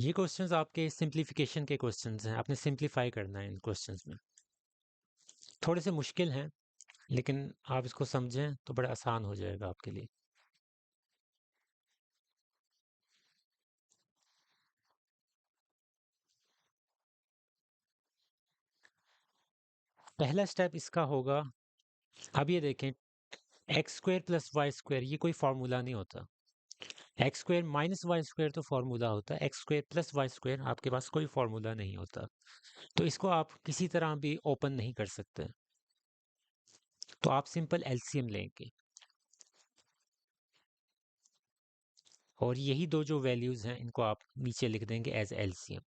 ये क्वेश्चंस आपके सिंप्लीफिकेशन के क्वेश्चंस हैं, आपने सिंप्लीफाई करना है इन क्वेश्चंस में। थोड़े से मुश्किल हैं, लेकिन आप इसको समझें तो बड़ा आसान हो जाएगा आपके लिए। पहला स्टेप इसका होगा, अब ये देखें, x square plus y square ये कोई फार्मूला नहीं होता। X square minus y square तो फार्मूला होता है, x square plus y square आपके पास कोई फार्मूला नहीं होता। तो इसको आप किसी तरह भी ओपन नहीं कर सकते, तो आप सिंपल एलसीएम लेंगे और यही दो जो वैल्यूज हैं इनको आप नीचे लिख देंगे एज एलसीएम।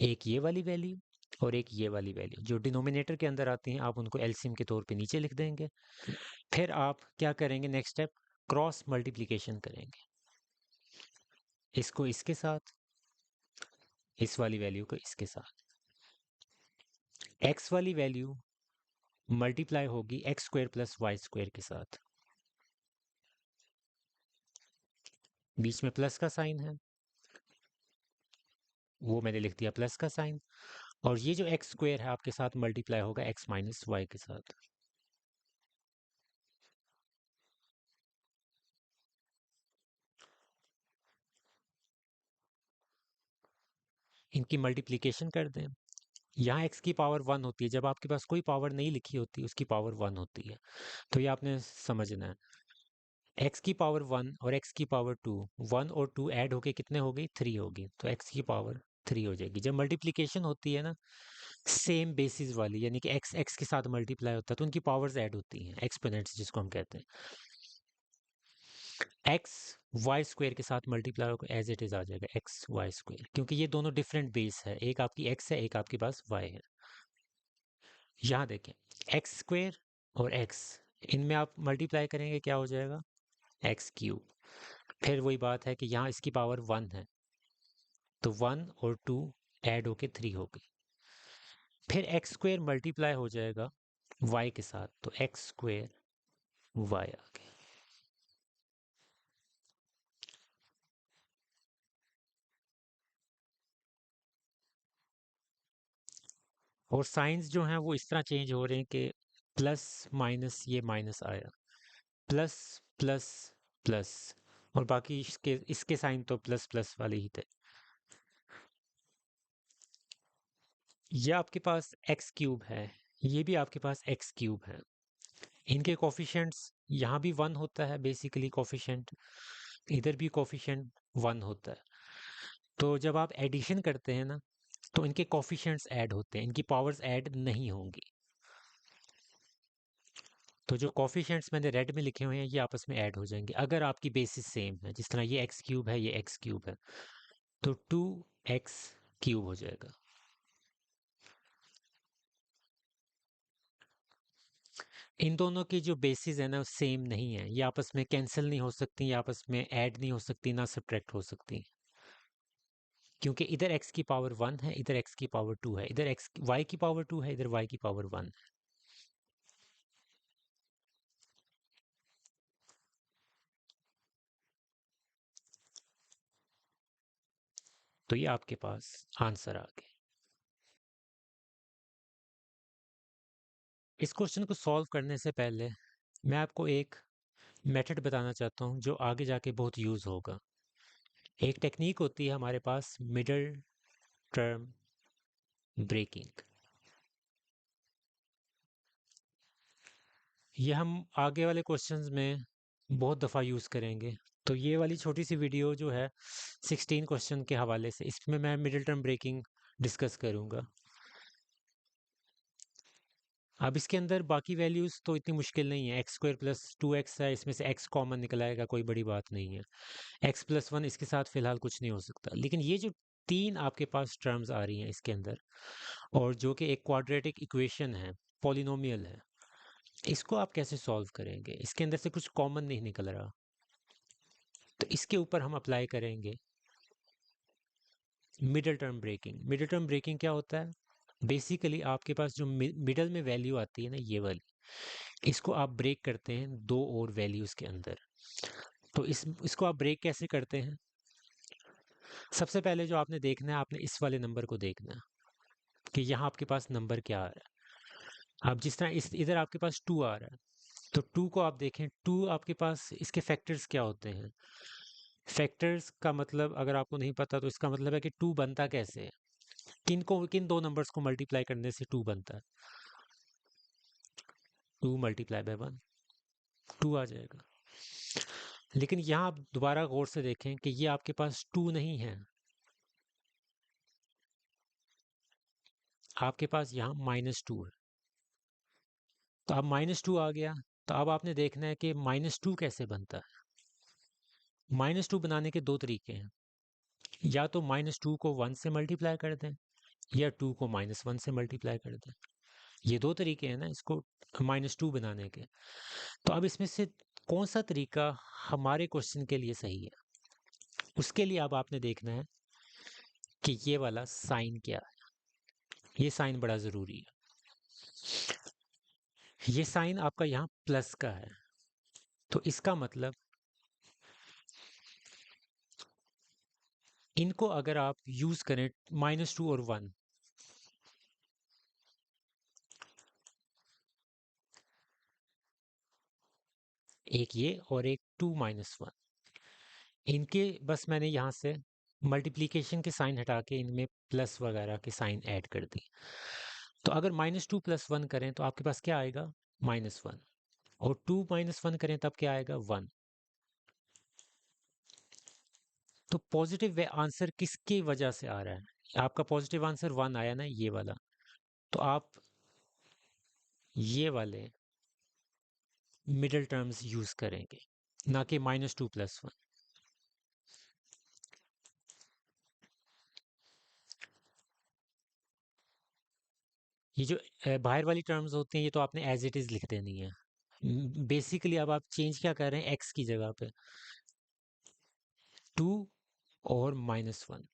एक ये वाली वैल्यू और एक ये वाली वैल्यू जो डिनोमिनेटर के अंदर आती हैं आप उनको एलसीएम के तौर पे नीचे लिख देंगे। फिर आप क्या करेंगे, नेक्स्ट स्टेप क्रॉस मल्टीप्लिकेशन करेंगे, इसको इसके साथ, इस वाली वैल्यू को इसके साथ। एक्स वाली वैल्यू मल्टीप्लाई होगी x square plus y square के साथ, बीच में प्लस का साइन है, वो मैंने लिख दिया प्लस का साइन। और ये जो एक्स स्क्वायर है आपके साथ मल्टीप्लाई होगा एक्स माइनस वाई के साथ। इनकी मल्टीप्लिकेशन कर दें। यहाँ एक्स की पावर वन होती है, जब आपके पास कोई पावर नहीं लिखी होती उसकी पावर वन होती है, तो ये आपने समझना है। एक्स की पावर वन और एक्स की पावर टू, वन और टू ऐड होके कितने हो गई, थ्री होगी, तो एक्स की पावर थ्री हो जाएगी। जब मल्टीप्लिकेशन होती है ना सेम बेसिस वाली, यानी कि एक्स एक्स के साथ मल्टीप्लाई होता है, तो उनकी पावर्स ऐड होती हैं, एक्सपोनेंट्स जिसको हम कहते हैं। एक्स वाई स्क्वायर के साथ मल्टीप्लाई होकर एज इट इज आ जाएगा एक्स वाई स्क्वायर, क्योंकि ये दोनों डिफरेंट बेस है, एक आपकी एक्स है एक आपके पास वाई है। यहाँ देखें, एक्स स्क्वायर और एक्स, इनमें आप मल्टीप्लाई करेंगे क्या हो जाएगा, एक्स क्यूब। फिर वही बात है कि यहाँ इसकी पावर वन है, तो वन और टू ऐड होके थ्री हो गई। फिर एक्स स्क्वायर मल्टीप्लाई हो जाएगा वाई के साथ, तो एक्स स्क्वायर वाई आ गया। और साइंस जो हैं वो इस तरह चेंज हो रहे हैं कि प्लस माइनस, ये माइनस आया, प्लस प्लस प्लस, और बाकी इसके इसके साइन तो प्लस प्लस वाले ही थे। ये आपके पास एक्स क्यूब है, ये भी आपके पास एक्स क्यूब है, इनके कोफिशिएंट्स यहाँ भी वन होता है, बेसिकली कोफिशिएंट इधर भी कोफिशिएंट वन होता है। तो जब आप एडिशन करते हैं ना तो इनके कोफिशिएंट्स ऐड होते हैं, इनकी पावर्स ऐड नहीं होंगी। तो जो कोफिशिएंट्स मैंने रेड में लिखे हुए हैं ये आपस में ऐड हो जाएंगे अगर आपकी बेसिस सेम है, जिस तरह ये एक्स क्यूब है ये एक्स क्यूब है, तो टू एक्स क्यूब हो जाएगा। इन दोनों की जो बेसिस है ना सेम नहीं है, ये आपस में कैंसिल नहीं हो सकती, ये आपस में ऐड नहीं हो सकती, ना सब्ट्रैक्ट हो सकती, क्योंकि इधर x की पावर वन है, इधर x की पावर टू है, इधर x y की पावर टू है, इधर y की पावर वन है। तो ये आपके पास आंसर आ गए। इस क्वेश्चन को सॉल्व करने से पहले मैं आपको एक मेथड बताना चाहता हूँ जो आगे जाके बहुत यूज़ होगा। एक टेक्निक होती है हमारे पास, मिडल टर्म ब्रेकिंग। ये हम आगे वाले क्वेश्चंस में बहुत दफ़ा यूज़ करेंगे। तो ये वाली छोटी सी वीडियो जो है 16 क्वेश्चन के हवाले से, इसमें मैं मिडिल टर्म ब्रेकिंग डिस्कस करूँगा। अब इसके अंदर बाकी वैल्यूज़ तो इतनी मुश्किल नहीं है, x square plus two x है, इसमें से एक्स कॉमन निकल आएगा, कोई बड़ी बात नहीं है। एक्स प्लस वन इसके साथ फिलहाल कुछ नहीं हो सकता, लेकिन ये जो तीन आपके पास टर्म्स आ रही हैं इसके अंदर, और जो कि एक क्वाड्रेटिक इक्वेशन है, पॉलिनोमियल है, इसको आप कैसे सॉल्व करेंगे, इसके अंदर से कुछ कॉमन नहीं निकल रहा। तो इसके ऊपर हम अप्लाई करेंगे middle term breaking. Middle term breaking क्या होता है, बेसिकली आपके पास जो मिडल में वैल्यू आती है ना ये वाली, इसको आप ब्रेक करते हैं दो और वैल्यूज के अंदर। तो इसको आप ब्रेक कैसे करते हैं, सबसे पहले जो आपने देखना है, आपने इस वाले नंबर को देखना है कि यहाँ आपके पास नंबर क्या आ रहा है। अब जिस तरह इस इधर आपके पास 2 आ रहा है, तो 2 को आप देखें, 2 आपके पास इसके फैक्टर्स क्या होते हैं। फैक्टर्स का मतलब अगर आपको नहीं पता तो इसका मतलब है कि 2 बनता कैसे है, किन दो नंबर्स को मल्टीप्लाई करने से 2 बनता है। 2 मल्टीप्लाई बाय 1, 2 आ जाएगा। लेकिन यहाँ आप दोबारा गौर से देखें कि ये आपके पास 2 नहीं है, आपके पास यहाँ -2 है। तो अब -2 आ गया, तो अब आपने देखना है कि -2 कैसे बनता है। -2 बनाने के दो तरीके हैं, या तो -2 को 1 से मल्टीप्लाई कर दें, या 2 को -1 से मल्टीप्लाई कर दें। ये दो तरीके हैं ना इसको -2 बनाने के। तो अब इसमें से कौन सा तरीका हमारे क्वेश्चन के लिए सही है, उसके लिए अब आपने देखना है कि ये वाला साइन क्या है। ये साइन बड़ा ज़रूरी है। ये साइन आपका यहाँ प्लस का है, तो इसका मतलब इनको अगर आप यूज़ करें -2 और 1, एक ये और एक 2 -1, इनके बस मैंने यहाँ से मल्टीप्लिकेशन के साइन हटा के इनमें प्लस वगैरह के साइन ऐड कर दिए। तो अगर -2 + 1 करें तो आपके पास क्या आएगा, -1, और 2 -1 करें तब क्या आएगा, 1। तो पॉजिटिव आंसर किसकी वजह से आ रहा है, आपका पॉजिटिव आंसर 1 आया ना, ये वाला। तो आप ये वाले मिडिल टर्म्स यूज करेंगे, ना कि -2 + 1। ये जो बाहर वाली टर्म्स होती हैं ये तो आपने एज इट इज लिख देनी है। बेसिकली अब आप चेंज क्या कर रहे हैं, एक्स की जगह पे 2 और -1।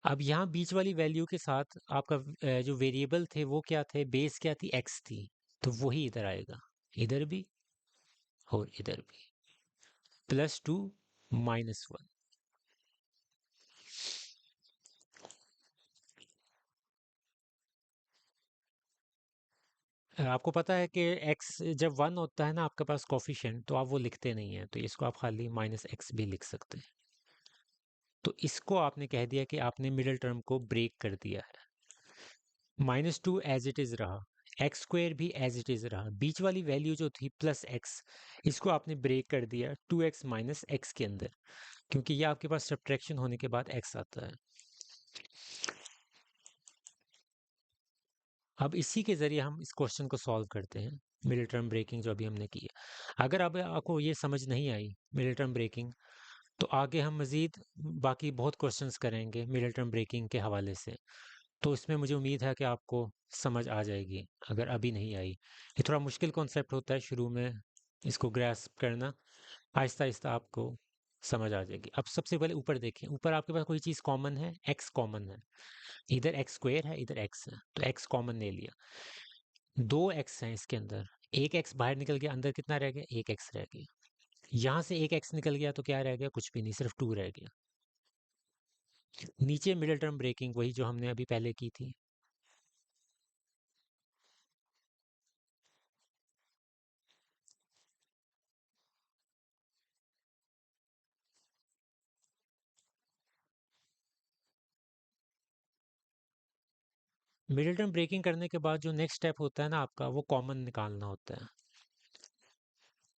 अब यहाँ बीच वाली वैल्यू के साथ आपका जो वेरिएबल थे वो क्या थे, बेस क्या थी, एक्स थी। तो वही इधर आएगा, इधर भी और इधर भी, +2 -1। आपको पता है कि x जब 1 होता है ना आपके पास कोफिशिएंट, तो आप वो लिखते नहीं है, तो इसको आप खाली -x भी लिख सकते हैं। तो इसको आपने कह दिया कि आपने मिडिल टर्म को ब्रेक कर दिया है। -2 एज इट इज रहा, x² भी एज इट इज रहा, बीच वाली वैल्यू जो थी +x, इसको आपने ब्रेक कर दिया 2x -x के अंदर, क्योंकि ये आपके पास सब्ट्रैक्शन होने के बाद x आता है। अब इसी के जरिए हम इस क्वेश्चन को सॉल्व करते हैं, मिडिल टर्म ब्रेकिंग जो अभी हमने की है। अगर अब आपको ये समझ नहीं आई मिडिल टर्म ब्रेकिंग, तो आगे हम मज़ीद बाकी बहुत क्वेश्चंस करेंगे मिडिल टर्म ब्रेकिंग के हवाले से। तो इसमें मुझे उम्मीद है कि आपको समझ आ जाएगी, अगर अभी नहीं आई। ये थोड़ा मुश्किल कॉन्सेप्ट होता है शुरू में, इसको ग्रैस्प करना, आहिस्ता आहिस्ता आपको समझ आ जाएगी। अब सबसे पहले ऊपर देखें, ऊपर आपके पास कोई चीज़ कॉमन है, एक्स कॉमन है, इधर x² है, इधर x है, तो x कॉमन ले लिया। 2x हैं इसके अंदर, एक x बाहर निकल गया, अंदर कितना रह गया, एक x रह गया। यहाँ से एक x निकल गया तो क्या रह गया, कुछ भी नहीं, सिर्फ 2 रह गया। नीचे मिडिल टर्म ब्रेकिंग वही जो हमने अभी पहले की थी। मिडिल टर्म ब्रेकिंग करने के बाद जो नेक्स्ट स्टेप होता है ना आपका, वो कॉमन निकालना होता है।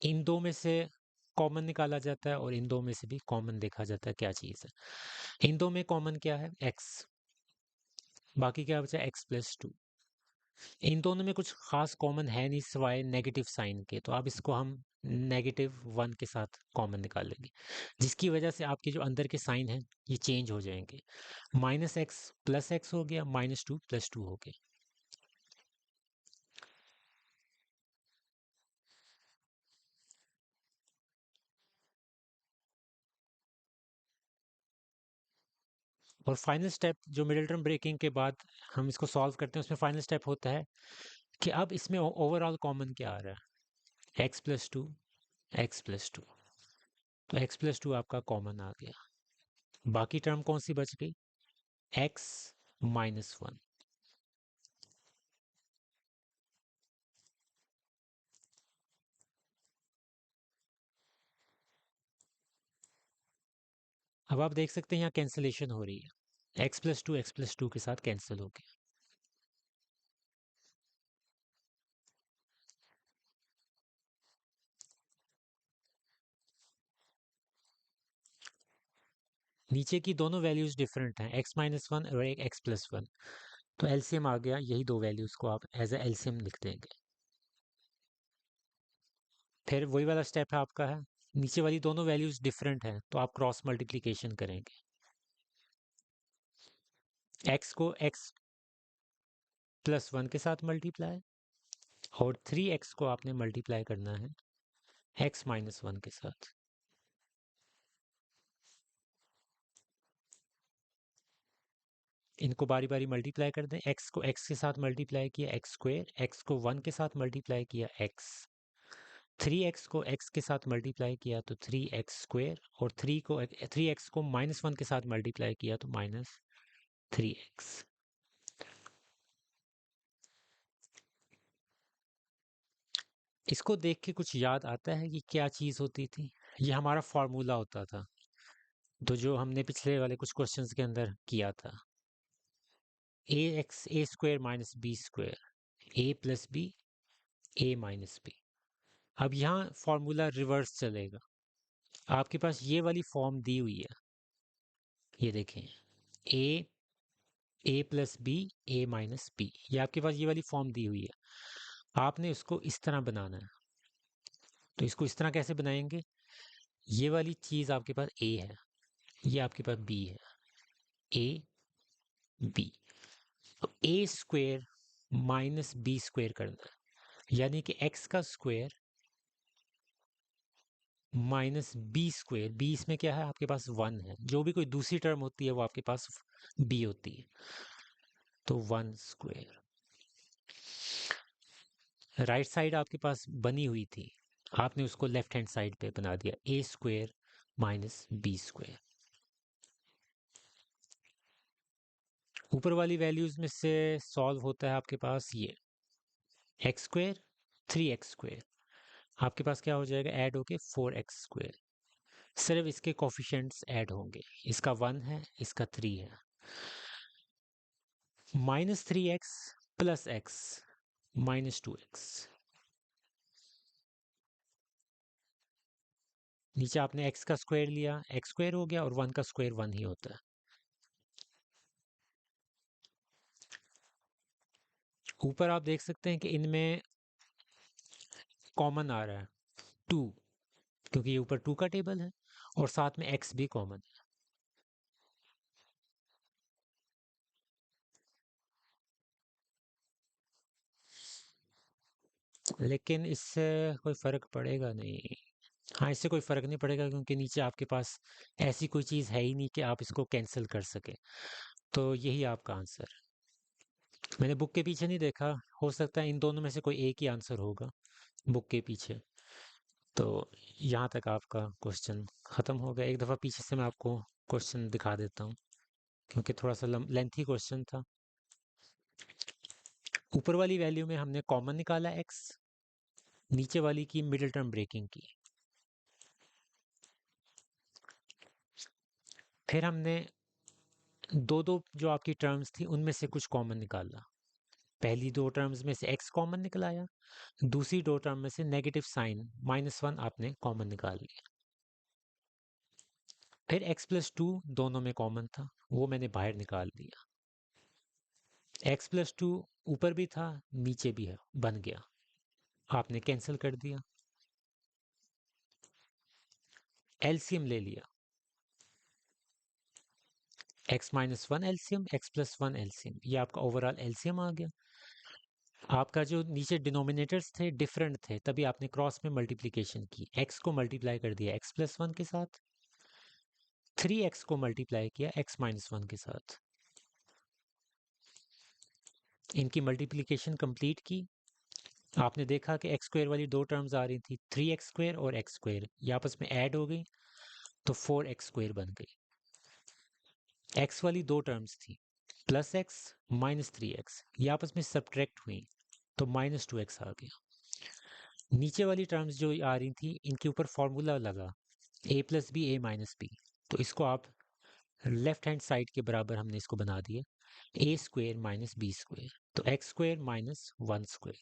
इन दो में से कॉमन निकाला जाता है और इन दो में से भी कॉमन देखा जाता है क्या चीज़ है। इन दो में कॉमन क्या है, x, बाकी क्या बचा, x+2। इन दोनों में कुछ खास कॉमन है नहीं सिवाय नेगेटिव साइन के, तो अब इसको हम -1 के साथ कॉमन निकालेंगे, जिसकी वजह से आपके जो अंदर के साइन हैं ये चेंज हो जाएंगे। -x +x हो गया, -2 +2 हो गया। और फाइनल स्टेप जो मिडिल टर्म ब्रेकिंग के बाद हम इसको सॉल्व करते हैं, उसमें फाइनल स्टेप होता है कि अब इसमें ओवरऑल कॉमन क्या आ रहा है, x+2 x+2। तो x प्लस टू आपका कॉमन आ गया। बाकी टर्म कौन सी बच गई? x minus one. अब आप देख सकते हैं यहाँ कैंसिलेशन हो रही है, x प्लस टू के साथ कैंसिल हो गया। नीचे की दोनों वैल्यूज डिफरेंट हैं, x माइनस वन और एक x प्लस वन, तो एलसीएम आ गया। यही दो वैल्यूज को आप एज ए एलसीएम लिख देंगे। फिर वही वाला स्टेप है आपका है, नीचे वाली दोनों वैल्यूज डिफरेंट हैं तो आप क्रॉस मल्टीप्लिकेशन करेंगे। x को x प्लस वन के साथ मल्टीप्लाई, और 3x को आपने मल्टीप्लाई करना है x माइनस वन के साथ। इनको बारी बारी मल्टीप्लाई कर दें। x को x के साथ मल्टीप्लाई किया x स्क्वेयर, x को 1 के साथ मल्टीप्लाई किया x, 3x को x के साथ मल्टीप्लाई किया तो 3x स्क्वेयर, और 3x को माइनस वन के साथ मल्टीप्लाई किया तो माइनस 3x। इसको देख के कुछ याद आता है कि क्या चीज़ होती थी? ये हमारा फॉर्मूला होता था, तो जो हमने पिछले वाले कुछ क्वेश्चंस के अंदर किया था, ए स्क्वेयर माइनस बी स्क्वेयर, ए प्लस बी, ए माइनस बी। अब यहाँ फॉर्मूला रिवर्स चलेगा। आपके पास ये वाली फॉर्म दी हुई है, ये देखें, ए प्लस बी, ए माइनस बी, ये आपके पास ये वाली फॉर्म दी हुई है। आपने उसको इस तरह बनाना है। तो इसको इस तरह कैसे बनाएंगे? ये वाली चीज़ आपके पास ए है, ये आपके पास बी है, ए बी, तो a square minus b square करना है, यानी कि एक्स का square minus b square. B इसमें क्या है? आपके पास वन है, जो भी कोई दूसरी टर्म होती है वो आपके पास बी होती है, तो वन स्क्वेयर। राइट साइड आपके पास बनी हुई थी, आपने उसको लेफ्ट हैंड साइड पे बना दिया, ए स्क्वेयर माइनस बी स्क्वेयर। ऊपर वाली वैल्यूज में से सॉल्व होता है आपके पास ये एक्स स्क्वेयर, 3x स्क्वेयर, आपके पास क्या हो जाएगा? ऐड होके 4x स्क्वेयर। सिर्फ इसके कोफिशिएंट्स ऐड होंगे, इसका 1 है, इसका 3 है। Minus 3x plus x minus 2x। नीचे आपने x का स्क्वायर लिया, x स्क्वायर हो गया, और 1 का स्क्वायर 1 ही होता है। ऊपर आप देख सकते हैं कि इनमें कॉमन आ रहा है 2, क्योंकि ये ऊपर 2 का टेबल है, और साथ में x भी कॉमन है। लेकिन इससे कोई फर्क पड़ेगा नहीं। हाँ, इससे कोई फर्क नहीं पड़ेगा, क्योंकि नीचे आपके पास ऐसी कोई चीज़ है ही नहीं कि आप इसको कैंसिल कर सके। तो यही आपका आंसर। मैंने बुक के पीछे नहीं देखा, हो सकता है इन दोनों में से कोई एक ही आंसर होगा बुक के पीछे। तो यहाँ तक आपका क्वेश्चन ख़त्म हो गया। एक दफ़ा पीछे से मैं आपको क्वेश्चन दिखा देता हूँ, क्योंकि थोड़ा सा लेंथी क्वेश्चन था। ऊपर वाली वैल्यू में हमने कॉमन निकाला x, नीचे वाली की मिडिल टर्म ब्रेकिंग की। फिर हमने दो दो जो आपकी टर्म्स थी उनमें से कुछ कॉमन निकाला। पहली दो टर्म्स में से x कॉमन निकलाया, दूसरी दो टर्म में से नेगेटिव साइन -1 आपने कॉमन निकाल लिया। फिर x प्लस टू दोनों में कॉमन था, वो मैंने बाहर निकाल दिया। x प्लस टू ऊपर भी था, नीचे भी है, बन गया, आपने कैंसिल कर दिया। एलसीएम ले लिया, x minus one LCM, x plus one LCM, ये आपका ओवरऑल एलसीएम आ गया। आपका जो नीचे डिनोमिनेटर्स थे डिफरेंट थे, तभी आपने क्रॉस में मल्टीप्लिकेशन की, x को मल्टीप्लाई कर दिया x प्लस वन के साथ, 3x को मल्टीप्लाई किया x माइनस वन के साथ। इनकी मल्टीप्लिकेशन कंप्लीट की, आपने देखा कि एक्स स्क्वायर वाली दो टर्म्स आ रही थी, 3x स्क्वायर और x स्क्वायर, ये आपस में ऐड हो गई, तो 4x² बन गई। x वाली दो टर्म्स थी, +x -3x, ये आपस में सब्ट्रैक्ट हुई तो -2x आ गया। नीचे वाली टर्म्स जो आ रही थी इनके ऊपर फॉर्मूला लगा a + b a-b, तो इसको आप लेफ्ट हैंड साइड के बराबर हमने इसको बना दिया a² - b², तो x² - 1²।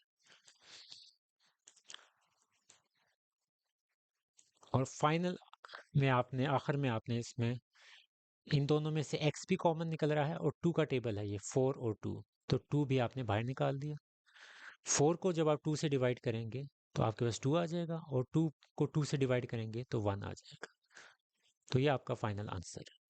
और फाइनल में आपने आखिर में आपने इसमें इन दोनों में से x भी कॉमन निकल रहा है और 2 का टेबल है ये 4 और 2, तो 2 भी आपने बाहर निकाल दिया। 4 को जब आप 2 से डिवाइड करेंगे तो आपके पास 2 आ जाएगा और 2 को 2 से डिवाइड करेंगे तो 1 आ जाएगा। तो ये आपका फाइनल आंसर है।